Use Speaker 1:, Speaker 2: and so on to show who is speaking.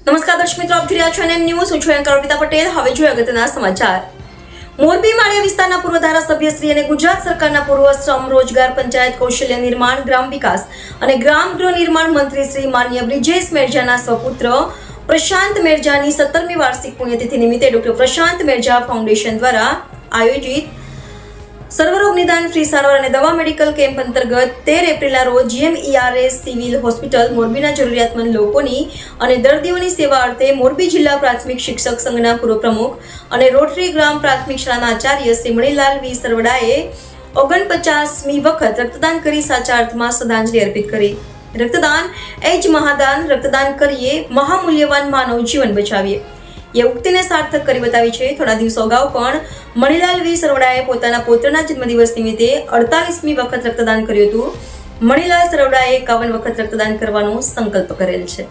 Speaker 1: નમસ્કાર દર્શક મિત્રો, આપ જોઈ રહ્યા છો એનએમ ન્યૂઝ. હું છું એન્કર અર્પિતા પટેલ. હવે જોઈએ અગત્યના સમાચાર. મોરબી માળિયા વિસ્તારના પૂર્વ ધારાસભ્ય શ્રી અને ગુજરાત સરકારના પૂર્વ શ્રમ રોજગાર પંચાયત કૌશલ્ય નિર્માણ ગ્રામ વિકાસ અને ગ્રામ ગૃહ નિર્માણ મંત્રી શ્રી માનનીય બ્રિજેશ મેરજાના સ્વપુત્ર પ્રશાંત મેરજાની 17મી વાર્ષિક પુણ્યતિથિ નિમિત્તે ડોક્ટર પ્રશાંત મેરજા ફાઉન્ડેશન દ્વારા આયોજિત સર્વરોગ નિદાન ફ્રી સારવાર અને દવા મેડિકલ કેમ્પ અંતર્ગત 13 એપ્રિલના રોજ GMERS સિવિલ હોસ્પિટલ મોરબીના જરૂરિયાતમંદ લોકોની અને દર્દીઓની સેવા અર્થે મોરબી જિલ્લા પ્રાથમિક શિક્ષક સંઘના પૂર્વ પ્રમુખ અને રોટરી ગ્રામ પ્રાથમિક શાળાના આચાર્ય શ્રી મણિલાલ વી સરવડાએ 49મી વખત રક્તદાન કરી સાચા અર્થમાં શ્રદ્ધાંજલિ અર્પિત કરી. રક્તદાન એ જ મહાદાન. રક્તદાન કરીએ, મહામૂલ્યવાન માનવ જીવન બચાવીએ એ ઉક્તિને સાર્થક કરી બતાવી છે. થોડા દિવસો અગાઉ પણ મણિલાલ વી સરવડાએ પોતાના પૌત્રના જન્મદિવસ નિમિત્તે 48મી વખત રક્તદાન કર્યું હતું. મણિલાલ સરવડાએ 51 વખત રક્તદાન કરવાનો સંકલ્પ કરેલ છે.